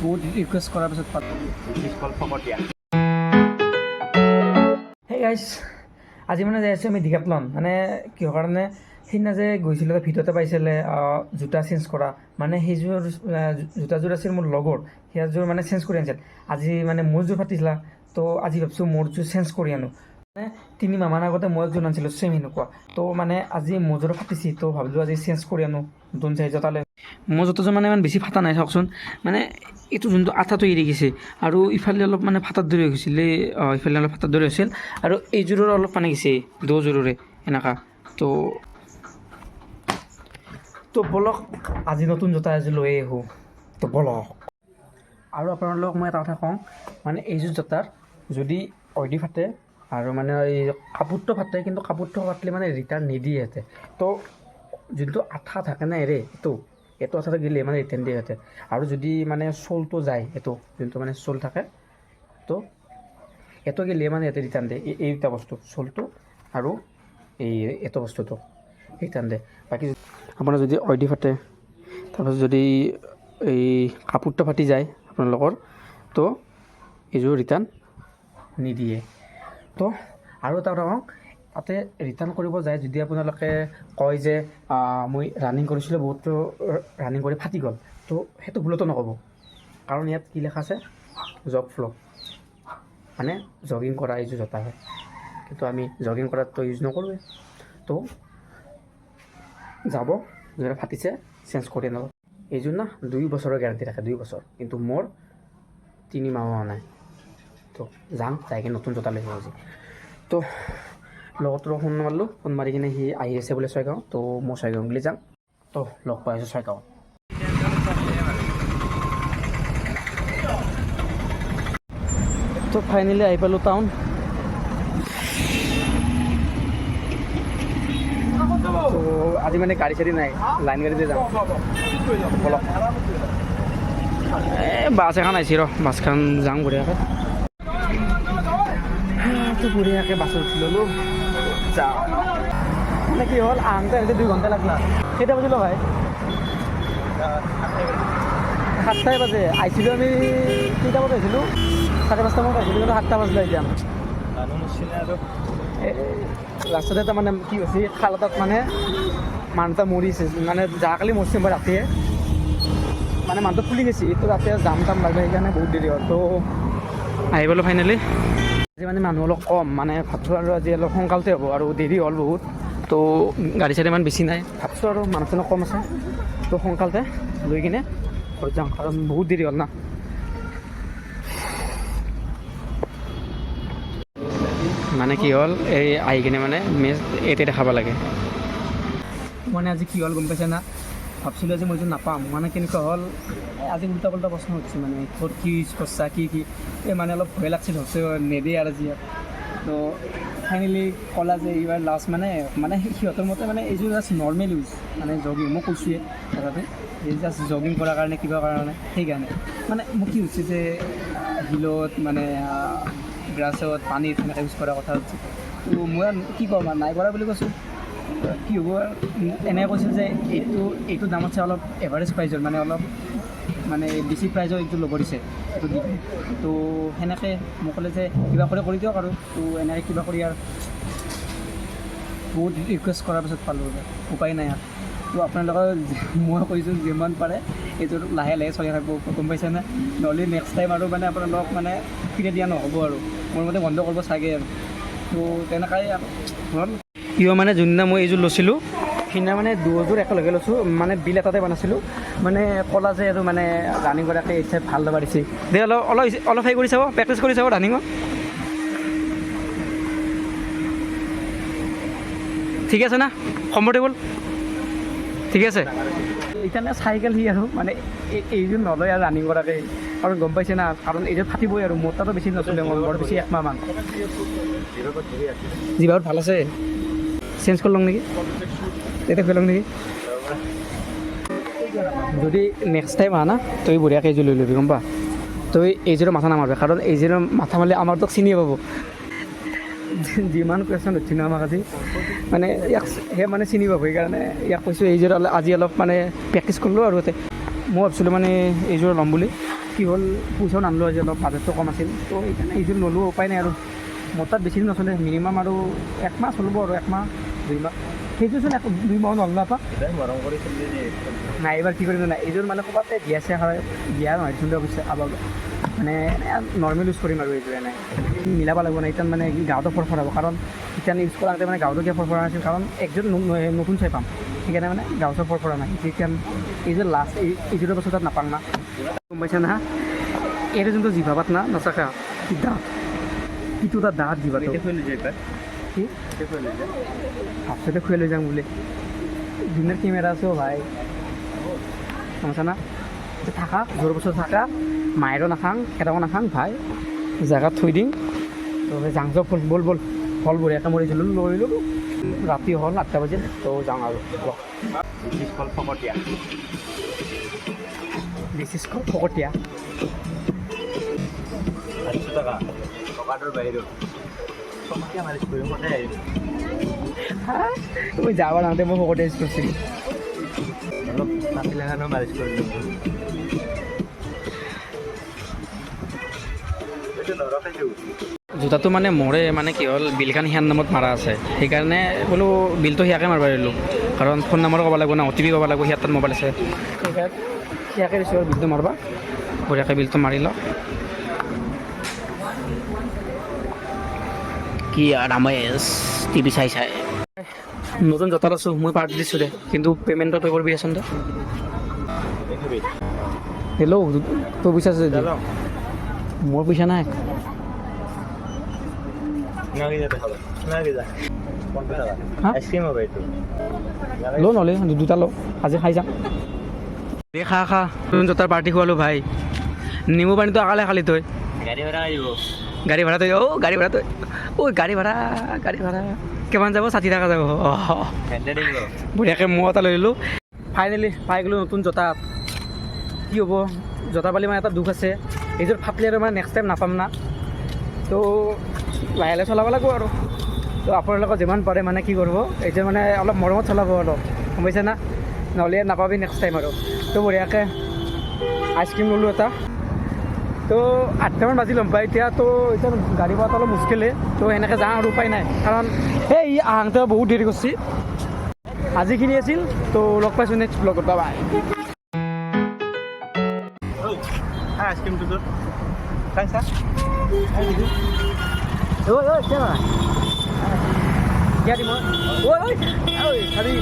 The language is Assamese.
বহুত ৰিকুৱেষ্ট কৰাৰ পিছত হে গাইছ, আজি মানে যাই আছোঁ আমি ডিকাথলন। মানে কিহৰ কাৰণে সেইদিনা যে গৈছিলোঁ ভিডিঅ'তে পাইছিলে জোতা চেঞ্জ কৰা, মানে সেইযোৰ জোতাযোৰ আছিল মোৰ লগৰ, সেইযোৰ মানে চেঞ্জ কৰি আনিছিল। আজি মানে মোৰ যোৰ ফাটিছিলা, তো আজি ভাবিছোঁ মোৰ যোৰ চেঞ্জ কৰি আনো। মানে 3 মাহমান আগতে মই একযোৰ আনিছিলোঁ চেম এনেকুৱা, তো মানে আজি মোৰ যোৰ ফাটিছি, তো ভাবিলোঁ আজি চেঞ্জ কৰি আনো নতুন চাইজত তালে। মোৰ জোতাযোৰ মানে ইমান বেছি ফাটা নাই চাওকচোন, মানে এইটো যোনটো আঠাটো এৰি গৈছে আৰু ইফালে অলপ মানে ফাটাৰ দৰে হৈছিল, ইফালে অলপ ফাটাৰ দৰে হৈছিল আৰু এইযোৰৰ অলপ মানে গৈছে দুযোৰৰে এনেকুৱা। তো বলক আজি নতুন জোতা এযোৰ লৈ আহোঁ, তো বলক। আৰু আপোনালোকক মই এটা কথা কওঁ, মানে এইযোৰ জোতাৰ যদি অইদি ফাটে আৰু মানে এই কাপোৰটো ফাটে, কিন্তু কাপোৰটো ফাটিলে মানে ৰিটাৰ্ণ নিদিয়ে সিহঁতে। তো যোনটো আঠা থাকে না এইটো আঠাটো গেলে মানে ৰিটাৰ্ণ দিয়ে সিহঁতে। আৰু যদি মানে চলটো যায়, যোনটো মানে চল থাকে, তো এইটো গেলে মানে ইয়াতে ৰিটাৰ্ণ দিয়ে। এই দুটা বস্তু, চলটো আৰু এইটো বস্তুটো ৰিটাৰ্ণ দিয়ে। বাকী আপোনাৰ যদি অইদি ফাটে, তাৰপাছত যদি এই কাপোৰটো ফাটি যায় আপোনালোকৰ, তো এইযোৰ ৰিটাৰ্ণ নিদিয়ে। তো আৰু এটা কথা কওঁ, তাতে ৰিটাৰ্ণ কৰিব যায় যদি আপোনালোকে কয় যে মই ৰানিং কৰিছিলোঁ, বহুতো ৰানিং কৰি ফাটি গ'ল, তো সেইটো ভুলতো নক'ব। কাৰণ ইয়াত কি লেখা আছে, জগ ফ্ল', মানে জগিং কৰা এইযোৰ জোতা হয়, কিন্তু আমি জগিং কৰাতো ইউজ নকৰোঁৱে। তো যাব, যোনে ফাটিছে চেঞ্জ কৰি আনিব। এইযোৰ না 2 বছৰৰ গেৰাণ্টি থাকে, 2 বছৰ, কিন্তু মোৰ 3 মাহ হোৱা নাই। তো যাম, যাই কিনে নতুন জোতা লৈ আহিব আজি। তো লগৰটোক ফোন মাৰিলোঁ, ফোন মাৰি কিনে সি আহি আছে বোলে ছয়গাঁও, তো মই ছয়গাঁও বুলি যাম। তো লগ পাই আছোঁ ছয়গাঁও। তো ফাইনেলি আহি পালোঁ টাউন। তো আজি মানে গাড়ী চাড়ী নাই, লাইন গাড়ীতে যাম। বলক, বাছ এখন আহিছে বাছখন যাম বঢ়িয়াকৈ। তো বঢ়িয়াকৈ বাছত উঠি ল'লোঁ, যাওঁ। মানে কি হ'ল, আহোঁতে 2 ঘণ্টা লাগলা। কেইটা বাজিলোঁ ভাই? 7টাই বাজে। আহিছিলোঁ আমি কেইটা বজাত আহিছিলোঁ? 5:30 মানত আহিছিলোঁ, কিন্তু 7টা বাজিলে এতিয়া। ৰাস্তাতে তাৰমানে কি হৈছে, খাল এটাত মানে মানুহ এটা মৰিছে, মানে যোৱাকালি মৰিছে মই ৰাতিয়ে, মানে মানুহটো ফুলি গৈছে। এইটো ৰাতি জাম টাম লাগলে, সেইকাৰণে বহুত দেৰি হ'ল। তো আহি পালোঁ ফাইনেলি। আজি মানে মানুহ অলপ কম, মানে ভাবছোঁ আৰু আজি অলপ সোনকালতে হ'ব, আৰু দেৰি হ'ল বহুত। তো গাড়ী চাড়ী ইমান বেছি নাই, ভাবছোঁ আৰু মানুহ চানুহ কম আছে, তো সোনকালতে লৈ কিনে ঘৰত যাম, কাৰণ বহুত দেৰি হ'ল না। মানে কি হ'ল, এই আহি কিনে মানে মেচ এতিয়া দেখাব লাগে। মানে আজি কি হ'ল গম পাইছে না, ভাবছিলোঁ আজি মই এইটো নাপাম। মানে কেনেকুৱা হ'ল, আজি উল্টা পুল্টা প্ৰশ্ন সুধিছোঁ, মানে ক'ত কি ইউজ কৰিছা, কি এই মানে অলপ ভয় লাগছিল, ভাবছোঁ নেদেই আৰু আজি। তো ফাইনেলি ক'লা যে এইবাৰ লাষ্ট, মানে সিহঁতৰ মতে মানে এইযোৰ জাষ্ট নৰ্মেল ইউজ, মানে জগিং। মই কৈছোঁৱে কথাটো, এই জাষ্ট জগিং কৰাৰ কাৰণে, কিবা কাৰণে, সেইকাৰণে। মানে মোক কি হৈছে যে হিলত, মানে গ্ৰাছত, পানীত সেনেকৈ ইউজ কৰাৰ কথা হৈছে। তো মই কি ক'ম আৰু, নাই কৰা বুলি কৈছোঁ। কি হ'ব, এনেকৈ কৈছিল যে এইটো দামতছে অলপ এভাৰেজ প্ৰাইজৰ, মানে অলপ মানে বেছি প্ৰাইজৰ এইটো ল'ব দিছে, এইটো দি। তো সেনেকৈ মোক ক'লে যে কিবা কৰি দিয়ক আৰু। তো এনেকৈ কিবা কৰি আৰু বহুত ৰিকুৱেষ্ট কৰাৰ পিছত পালোঁ, উপায় নাই আৰু। তো আপোনালোকৰ মই কৈছোঁ যিমান পাৰে এইটো লাহে লাহে চলাই থাকিব, গম পাইছেনে? নহ'লে নেক্সট টাইম আৰু মানে আপোনালোকক মানে ফিৰাই দিয়া নহ'ব আৰু, মোৰ মতে বন্ধ কৰিব চাগে আৰু। তো তেনেকুৱাই আৰু হ'ল। কিয় মানে যোনদিনা মই এইযোৰ লৈছিলোঁ, সেইদিনা মানে 2যোৰ একেলগে লৈছোঁ, মানে বিল এটাতে বনাইছিলোঁ। মানে ক'লা যে আৰু মানে ৰানিং কৰাকৈ ইচ্ছা ভাল ল'ব দিছে। দে অলপ হেৰি কৰি চাব, প্ৰেক্টিচ কৰি চাব ৰানিঙত। ঠিক আছে না, কমফৰ্টেবল ঠিক আছে? এইকাৰণে চাইকেল সি আৰু মানে এইযোৰ নলয় আৰু ৰানিং কৰাকৈ, কাৰণ গম পাইছে না, কাৰণ এইযোৰ ফাটিবই আৰু। মোৰ তাতো বেছি নচলে, মোৰ বৰ বেছি 1 মাহমান। জিভাত ভাল আছে, চেঞ্জ কৰি লওঁ নেকি, এতিয়া কৰি লওঁ নেকি? যদি নেক্সট টাইম আহা না, তই বঢ়িয়াকৈ এইযোৰ লৈ ল'বি, গম পা? তই এইযোৰৰ মাথা নামাৰবি, কাৰণ এইযোৰৰ মাথা মাৰিলে আমাৰ তোক চিনিয়ে পাব। যিমান কুৱেশ্যন উঠি ন আমাক আজি, মানে ইয়াক সেই মানে চিনি পাব, সেইকাৰণে ইয়াক কৈছোঁ এইযোৰ আজি অলপ মানে প্ৰেক্টিচ কৰিলোঁ আৰু। মই ভাবিছিলোঁ মানে এইযোৰ ল'ম বুলি, কি হ'ল পইচাও নানিলোঁ আজি অলপ বাজেটটো কম আছিল তো সেইকাৰণে এইযোৰ ল'লোঁ উপায় নাই আৰু মোৰ তাত বেছি দিন নচলে মিনিমাম আৰু 1 মাহ চলিব আৰু 1 মাহ 2 মাহ সেইযোৰচোন 2 মাহ নল'লো আপা নাই এইবাৰ কি কৰিম নাই এইযোৰ মানে ক'ৰবাতে বিয়া চিয়া হয় বিয়া নহয় যোনটো অৱশ্যে আবাব মানে নৰ্মেল ইউজ কৰিম আৰু এইযোৰ এনে মিলাব লাগিব নাই এতিয়া মানে গাঁৱতো ফৰফৰ হ'ব কাৰণ এতিয়া ইউজ কৰাওঁতে মানে গাঁৱতো কিয় ফৰফৰা নাছিল কাৰণ একযোৰ নতুন চাই পাম সেইকাৰণে মানে গাঁও চাই ফৰফৰা নাই এতিয়া এইযোৰ লাষ্ট এইযোৰৰ পাছত তাত নাপাম না গম পাইছা না এইটো যোনটো জিভাবাত না নচাকা কি দাঁত কিটো তাত দাঁত জিভাটো কি ভাবছতে খুৱাই লৈ যাম বুলি দিনৰ কেমেৰা আছো ভাই গমছা না থাকা যোৰ বছৰ থাকা মায়েৰো নাখাং কেইটামান নাখাং ভাই জেগাত থৈ দিম তো যাং যাওঁ বল বল ফল বঢ়িয়াকৈ মৰিছিলোঁ লৈ ল'লোঁ ৰাতি হ'ল 8টা বাজিল তো যাওঁ আৰু ফল ফকতীয়া বিশেষ ফকতীয়া 800 টাকা টকাটোৰ বাহিৰত ফকতীয়া মালিচ কৰিম সদায় আহিম তুমি যাবা নাতে মই ফকতীয়া ইউজ কৰিছিলোঁ অলপ নাছিলে কাৰণেও মালিচ কৰিলোঁ জোতাটো মানে মোৰে মানে কি হ'ল বিলখন সিয়াৰ নামত মাৰা আছে সেইকাৰণে বোলো বিলটো সিয়াকে মাৰিব পাৰিলোঁ কাৰণ ফোন নম্বৰ ক'ব লাগিব না OTP ক'ব লাগিব সিয়াৰ তাত মোবাইল আছে সিয়াকে দিছোঁ আৰু বিলটো মাৰিবা বঢ়িয়াকৈ বিলটো মাৰি লওক কি আৰামেছ টিভি চাই চাই নতুন জোতাত আছোঁ মই পাৰ্টি দিছোঁ দে কিন্তু পে'মেণ্টটো তই কৰিবি আছোন দে হেল্ল' তোৰ পইচা আছে মোৰ পইচা নাই লো নহ'লে দুটা লো আজি খাই যাম এই খা খা নতুন জোতাৰ পাৰ্টি খোৱালোঁ ভাই নেমু পানীটো আকালে খালি তই গাড়ী ভাড়া আহিব গাড়ী ভাড়া তই গাড়ী ভাড়া তই গাড়ী ভাড়া কিমান যাব 60 টকা যাব বঢ়িয়াকৈ মই এটা লৈ ল'লোঁ ফাইনেলি পাই গ'লোঁ নতুন জোতাত কি হ'ব জোতা পালি মানে এটা দুখ আছে এইযোৰ ফাটলি আৰু মানে নেক্সট টাইম নাপাম না তো লাহে লাহে চলাব লাগিব আৰু তো আপোনালোকক যিমান পাৰে মানে কি কৰিব এইযোৰ মানে অলপ মৰমত চলাব অলপ গম পাইছে না নহ'লে নাপাবি নেক্সট টাইম আৰু তো বঢ়িয়াকৈ আইচক্ৰীম ল'লোঁ এটা তো 8টামান বাজি ল'ম পাই এতিয়া তো এতিয়া গাড়ী পোৱাটো অলপ মুস্কিলে তো সেনেকৈ যাওঁ আৰু উপায় নাই কাৰণ এই আহোঁতে বহুত দেৰি কৰিছে আজিখিনি আছিল তো লগ পাইছোঁ নেক্সট ব্লগত বাই আইসক্ৰিমটো তোৰ খাইছা ওই ওই কেন দিয়া দিম ওই ওই খাবি